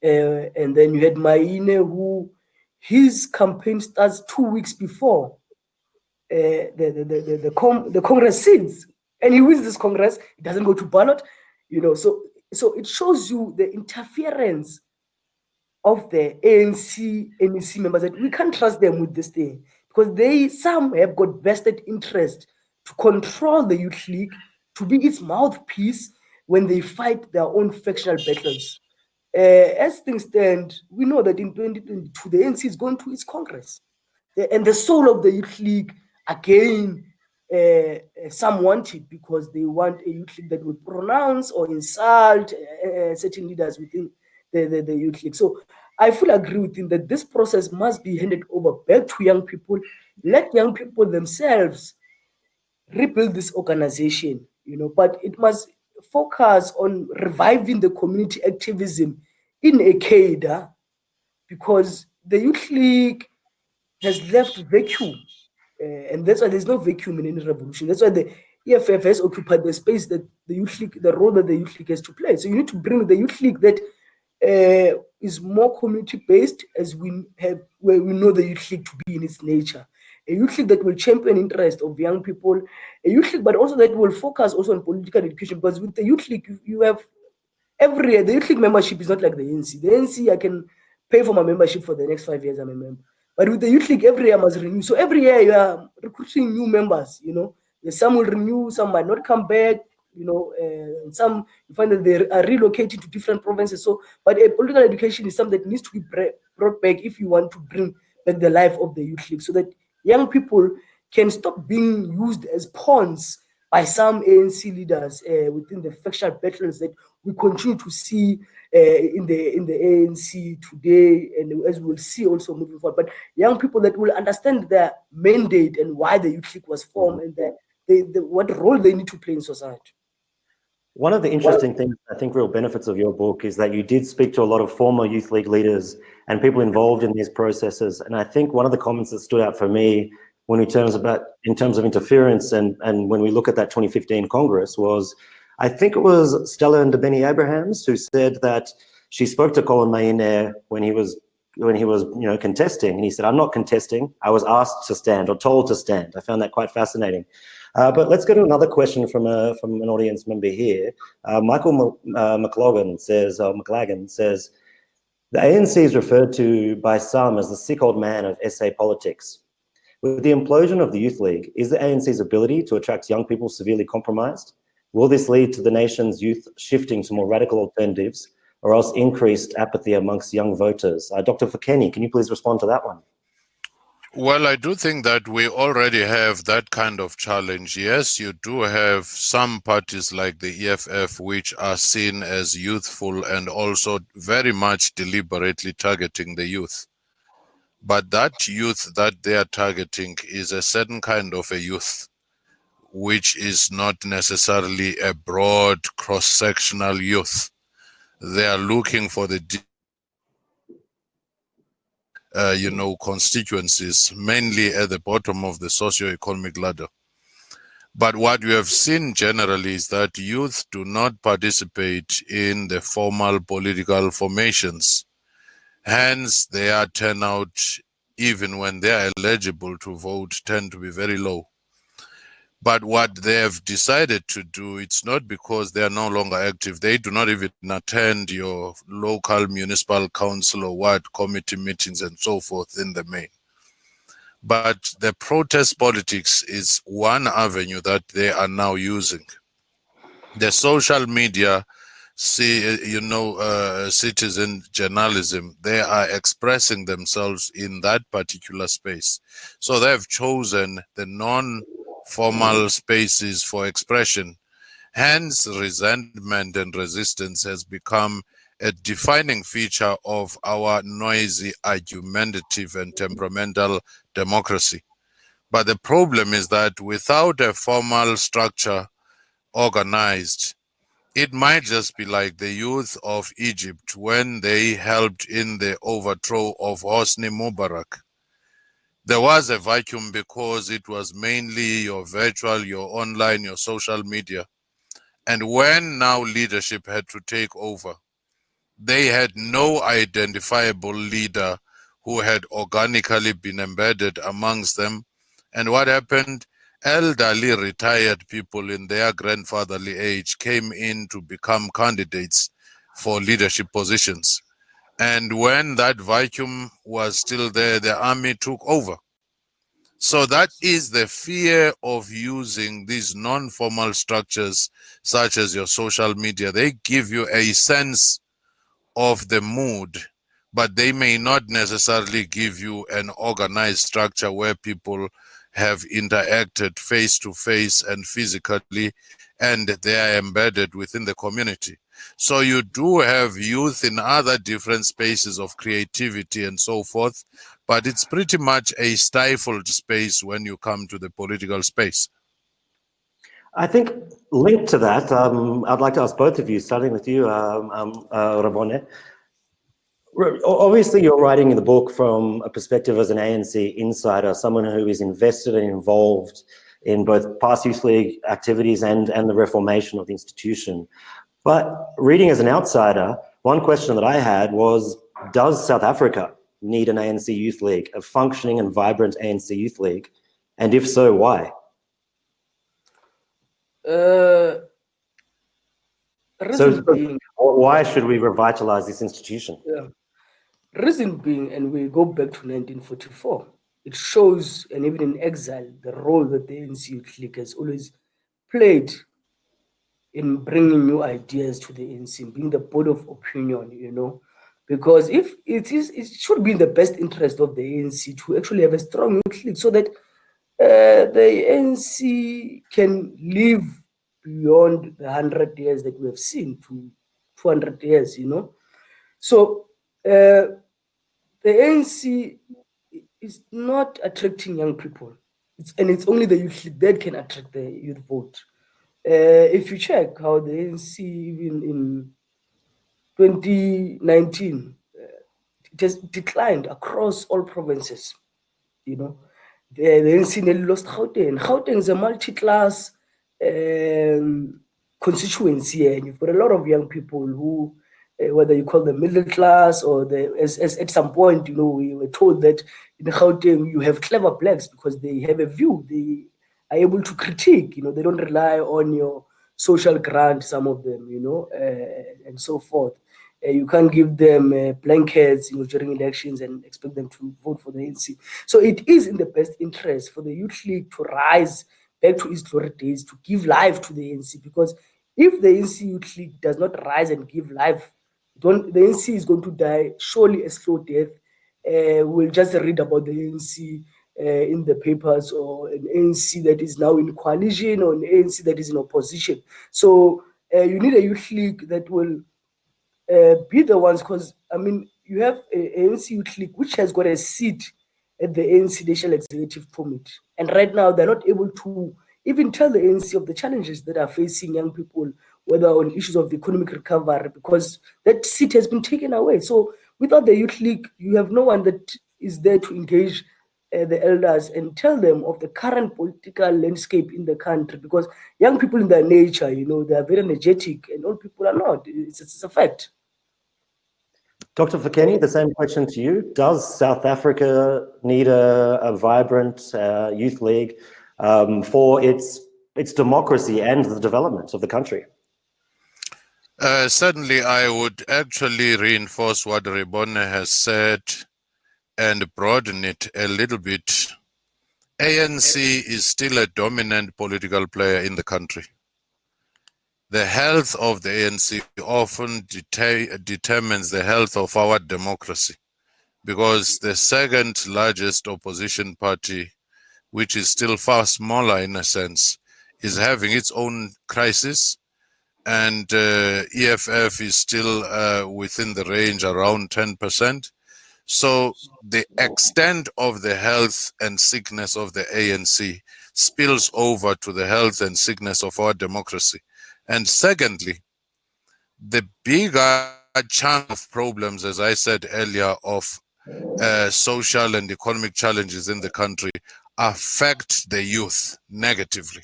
and then you had Maine, who his campaign starts 2 weeks before the Congress sits, and he wins this Congress. It doesn't go to ballot, you know. So it shows you the interference of the ANC, NEC members, that we can't trust them with this thing, because some have got vested interest to control the Youth League, to be its mouthpiece when they fight their own factional battles. As things stand, we know that in 2022, the ANC is going to its Congress. And the soul of the Youth League, again, some want it because they want a Youth League that will pronounce or insult certain leaders within the Youth League. So I fully agree with him that this process must be handed over back to young people. Let young people themselves rebuild this organization, you know, but it must focus on reviving the community activism in a cadre, because the Youth League has left vacuum, and that's why there's no vacuum in any revolution. That's why the EFF has occupied the space that the Youth League, the role that the Youth League has to play. So you need to bring the Youth League that is more community-based, as we have, where we know the Youth League to be in its nature. A Youth League that will champion interest of young people, a Youth League, but also that will focus also on political education, because with the Youth League, you have every year, the Youth League membership is not like the ANC. The ANC, I can pay for my membership for the next 5 years, I'm a member. But with the Youth League, every year I must renew. So every year you are recruiting new members, you know. Some will renew, some might not come back, you know, and some you find that they are relocating to different provinces. So, but a political education is something that needs to be brought back if you want to bring back the life of the Youth League, so that young people can stop being used as pawns by some ANC leaders within the factional battles that we continue to see in the ANC today, and as we will see also moving forward. But young people that will understand their mandate and why the Youth League was formed and what role they need to play in society. One of the interesting things, I think, real benefits of your book is that you did speak to a lot of former Youth League leaders and people involved in these processes. And I think one of the comments that stood out for me when in terms of interference and when we look at that 2015 Congress was, I think it was Stella Ndabeni Abrahams who said that she spoke to Colin Maine when he was contesting, and he said, "I'm not contesting. I was asked to stand or told to stand." I found that quite fascinating. But let's go to another question from an audience member here. Michael McLagan says, the ANC is referred to by some as the sick old man of SA politics. With the implosion of the Youth League, is the ANC's ability to attract young people severely compromised? Will this lead to the nation's youth shifting to more radical alternatives, or else increased apathy amongst young voters? Dr. Fikeni, can you please respond to that one? Well, I do think that we already have that kind of challenge. Yes, you do have some parties like the EFF which are seen as youthful and also very much deliberately targeting the youth. But that youth that they are targeting is a certain kind of a youth, which is not necessarily a broad cross-sectional youth. They are looking for the constituencies, mainly at the bottom of the socio-economic ladder. But what we have seen generally is that youth do not participate in the formal political formations. Hence, their turnout, even when they are eligible to vote, tend to be very low. But what they have decided to do, it's not because they are no longer active. They do not even attend your local municipal council or ward committee meetings and so forth in the main. But the protest politics is one avenue that they are now using. The social media, citizen journalism, they are expressing themselves in that particular space. So they have chosen the non-formal spaces for expression. Hence, resentment and resistance has become a defining feature of our noisy, argumentative, and temperamental democracy. But the problem is that without a formal structure organized, it might just be like the youth of Egypt when they helped in the overthrow of Hosni Mubarak. There was a vacuum because it was mainly your virtual, your online, your social media. And when now leadership had to take over, they had no identifiable leader who had organically been embedded amongst them. And what happened? Elderly retired people in their grandfatherly age came in to become candidates for leadership positions. And when that vacuum was still there, the army took over. So that is the fear of using these non-formal structures, such as your social media. They give you a sense of the mood, but they may not necessarily give you an organized structure where people have interacted face to face and physically, and they are embedded within the community. So you do have youth in other different spaces of creativity and so forth, but it's pretty much a stifled space when you come to the political space. I think linked to that, I'd like to ask both of you, starting with you, Rebone. Obviously, you're writing in the book from a perspective as an ANC insider, someone who is invested and involved in both past Youth League activities and the reformation of the institution. But reading as an outsider, one question that I had was, does South Africa need an ANC Youth League, a functioning and vibrant ANC Youth League? And if so, why? Why should we revitalize this institution? Yeah. Reason being, and we go back to 1944, it shows, and even in exile, the role that the ANC Youth League has always played in bringing new ideas to the ANC, being the board of opinion, because if it should be in the best interest of the ANC to actually have a strong youth league so that the ANC can live beyond the 100 years that we have seen to 200 years, you know. So the ANC is not attracting young people. It's only the youth league that can attract the youth vote. If you check how the ANC, even in 2019, it has declined across all provinces, you know. The ANC nearly lost Gauteng. Gauteng is a multi-class constituency, and you've got a lot of young people who, whether you call them middle class or as at some point, you know, we were told that in Gauteng you have clever blacks because they have a view, they are able to critique, you know, they don't rely on your social grant, some of them, you know, and so forth. You can't give them blankets, you know, during elections and expect them to vote for the ANC. So it is in the best interest for the Youth League to rise back to its glory days, to give life to the ANC, because if the ANC Youth League does not rise and give life, the ANC is going to die surely a slow death. We'll just read about the ANC in the papers, or an ANC that is now in coalition, or an ANC that is in opposition. So you need a Youth League that will be the ones, because I mean, you have ANC Youth League which has got a seat at the ANC National Executive Committee, and right now they're not able to even tell the ANC of the challenges that are facing young people, whether on issues of economic recovery, because that seat has been taken away. So without the Youth League, you have no one that is there to engage the elders and tell them of the current political landscape in the country, because young people in their nature, you know, they are very energetic, and old people are not. It's a fact. Dr. Fikeni, the same question to you. Does South Africa need a vibrant youth league for its democracy and the development of the country? Certainly, I would actually reinforce what Rebone has said and broaden it a little bit. ANC is still a dominant political player in the country. The health of the ANC often determines the health of our democracy, because the second largest opposition party, which is still far smaller in a sense, is having its own crisis, and EFF is still within the range around 10%. So the extent of the health and sickness of the ANC spills over to the health and sickness of our democracy. And secondly, the bigger chunk of problems, as I said earlier, of social and economic challenges in the country affect the youth negatively.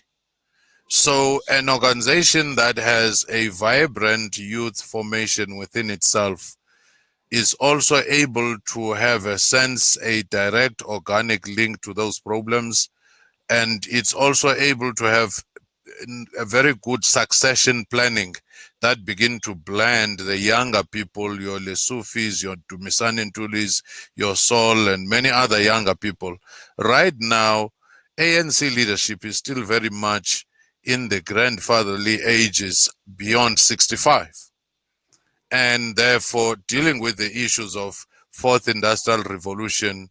So an organization that has a vibrant youth formation within itself is also able to have a direct organic link to those problems, and it's also able to have a very good succession planning that begin to blend the younger people, your Lesufis, your Dumisani Ntulis, your Sol, and many other younger people. Right now, ANC leadership is still very much in the grandfatherly ages beyond 65. And therefore, dealing with the issues of fourth industrial revolution,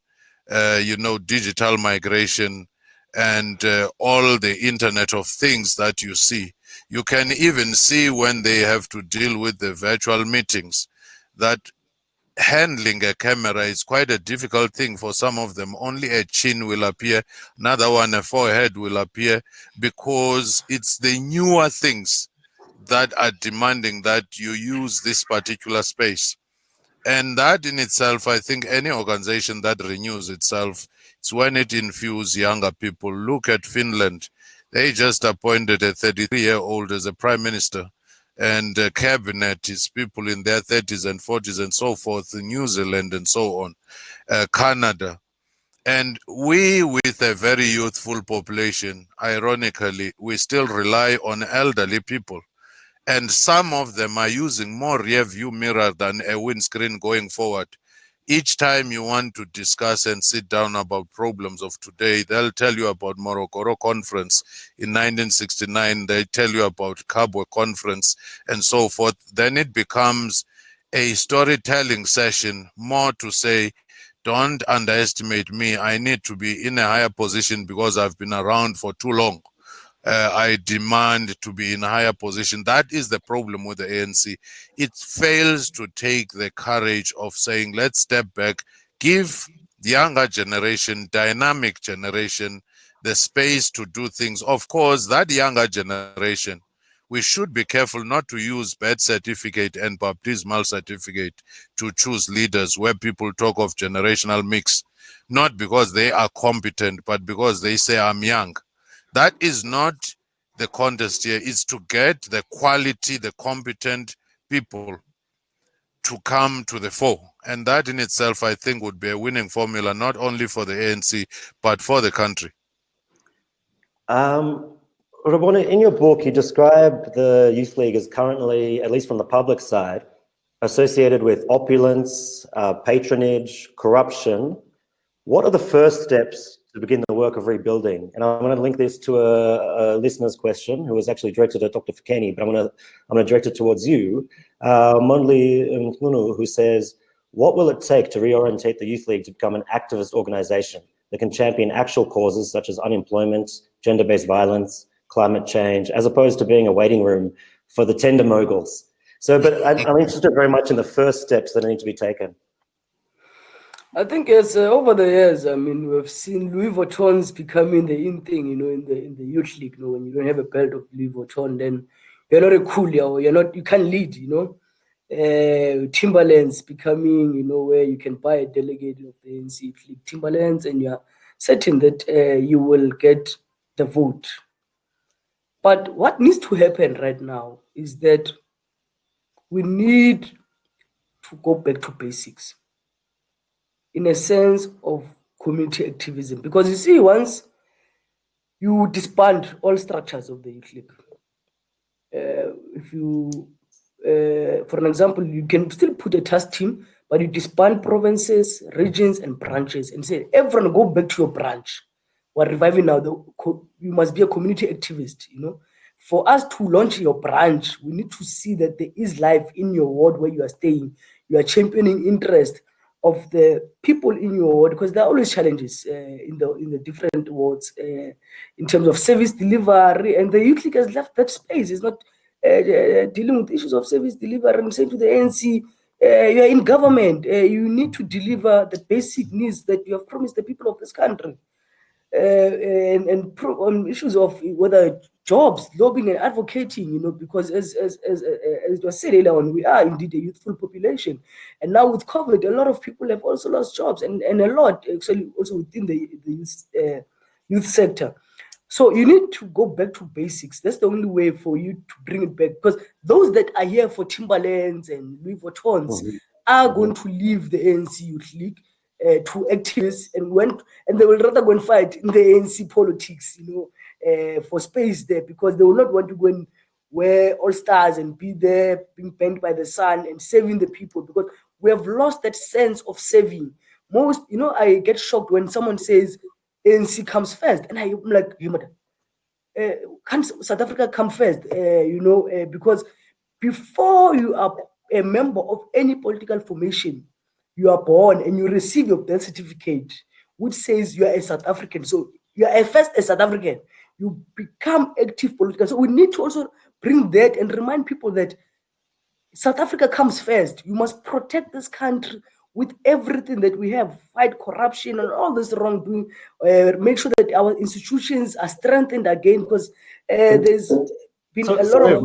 digital migration, and all the Internet of Things that you see. You can even see when they have to deal with the virtual meetings that handling a camera is quite a difficult thing for some of them. Only a chin will appear, another one, a forehead will appear, because it's the newer things that are demanding that you use this particular space. And that in itself, I think any organization that renews itself, it's when it infuses younger people. Look at Finland. They just appointed a 33-year-old as a prime minister, and cabinet is people in their 30s and 40s and so forth, in New Zealand and so on, Canada. And we, with a very youthful population, ironically, we still rely on elderly people. And some of them are using more rear view mirror than a windscreen going forward. Each time you want to discuss and sit down about problems of today, they'll tell you about Morogoro Conference in 1969. They tell you about Kabwe Conference and so forth. Then it becomes a storytelling session, more to say, don't underestimate me. I need to be in a higher position because I've been around for too long. I demand to be in a higher position. That is the problem with the ANC. It fails to take the courage of saying, let's step back, give the younger generation, dynamic generation, the space to do things. Of course, that younger generation, we should be careful not to use birth certificate and baptismal certificate to choose leaders where people talk of generational mix, not because they are competent, but because they say, I'm young. That is not the contest here. It's to get the quality, the competent people to come to the fore. And that in itself, I think, would be a winning formula, not only for the ANC, but for the country. Rebone, in your book, you describe the Youth League as currently, at least from the public side, associated with opulence, patronage, corruption. What are the first steps to begin the work of rebuilding? And I'm going to link this to a listener's question who was actually directed at Dr. Fikeni, but I'm going to direct it towards you. Mondli Mkunu, who says, what will it take to reorientate the Youth League to become an activist organization that can champion actual causes such as unemployment, gender-based violence, climate change, as opposed to being a waiting room for the tender moguls? So, but I'm interested very much in the first steps that need to be taken. I think it's over the years. I mean, we've seen Louis Vuittons becoming the in thing, you know, in the Youth League. You know, when you don't have a belt of Louis Vuitton, then you're not a coolie, or you can't lead. You know, Timberlands becoming, you know, where you can buy a delegate of the ANC Youth League Timberlands, and you're certain that you will get the vote. But what needs to happen right now is that we need to go back to basics, in a sense of community activism. Because you see, once you disband all structures of the Youth League, if you, for an example, you can still put a task team, but you disband provinces, regions, and branches and say, everyone go back to your branch. We're reviving now. You must be a community activist, you know. For us to launch your branch, we need to see that there is life in your ward where you are staying. You are championing interest of the people in your ward, because there are always challenges in the different wards in terms of service delivery, and the Youth League has left that space. It's not dealing with issues of service delivery. I'm saying to the ANC, you are in government, you need to deliver the basic needs that you have promised the people of this country. And on issues of whether jobs, lobbying and advocating, you know, because as it was said earlier on, we are indeed a youthful population. And now with COVID, a lot of people have also lost jobs, and a lot actually also within the youth sector. So you need to go back to basics. That's the only way for you to bring it back, because those that are here for Timberlands and Louis Vuittons are going to leave the ANC Youth League to activists, and they will rather go and fight in the ANC politics, you know, for space there, because they will not want to go and wear all stars and be there being bent by the sun and saving the people, because we have lost that sense of saving. Most, you know, I get shocked when someone says ANC comes first, and I'm like, can South Africa come first? You know, because before you are a member of any political formation, you are born and you receive your birth certificate, which says you are a South African. So you are first a South African. You become active political. So we need to also bring that and remind people that South Africa comes first. You must protect this country with everything that we have, fight corruption and all this wrongdoing, make sure that our institutions are strengthened again, because there's been a lot of...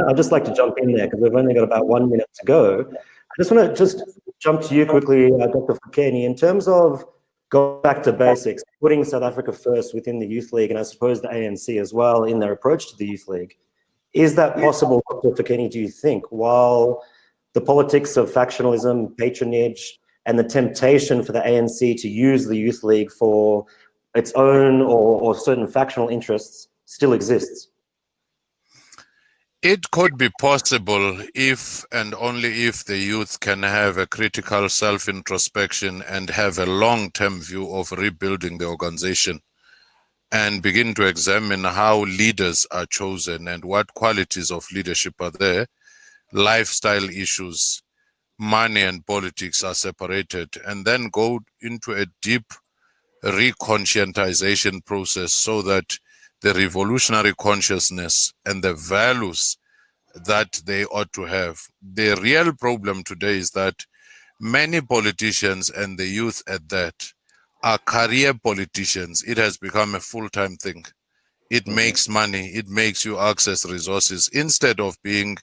I'd just like to jump in there, because we've only got about 1 minute to go. I just want to jump to you quickly, Dr. Fikeni, in terms of going back to basics, putting South Africa first within the Youth League, and I suppose the ANC as well in their approach to the Youth League. Is that possible, Dr. Fikeni, do you think, while the politics of factionalism, patronage, and the temptation for the ANC to use the Youth League for its own or certain factional interests still exists? It could be possible if and only if the youth can have a critical self-introspection and have a long-term view of rebuilding the organization and begin to examine how leaders are chosen and what qualities of leadership are there. Lifestyle issues, money and politics are separated, and then go into a deep reconscientization process so that the revolutionary consciousness and the values that they ought to have. The real problem today is that many politicians, and the youth at that, are career politicians. It has become a full-time thing. It makes money, it makes you access resources, instead of being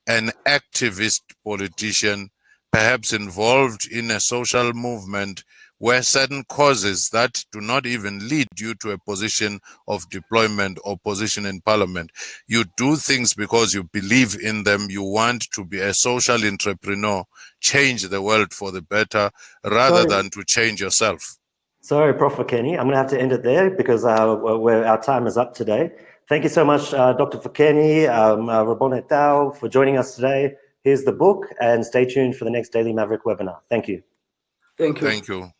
an activist politician, perhaps involved in a social movement where certain causes that do not even lead you to a position of deployment or position in parliament. You do things because you believe in them. You want to be a social entrepreneur, change the world for the better, rather than to change yourself. Sorry, Prof. Fikeni, I'm going to have to end it there because our time is up today. Thank you so much, Dr. Fikeni, Rebone Tau, for joining us today. Here's the book, and stay tuned for the next Daily Maverick webinar. Thank you. Thank you. Thank you.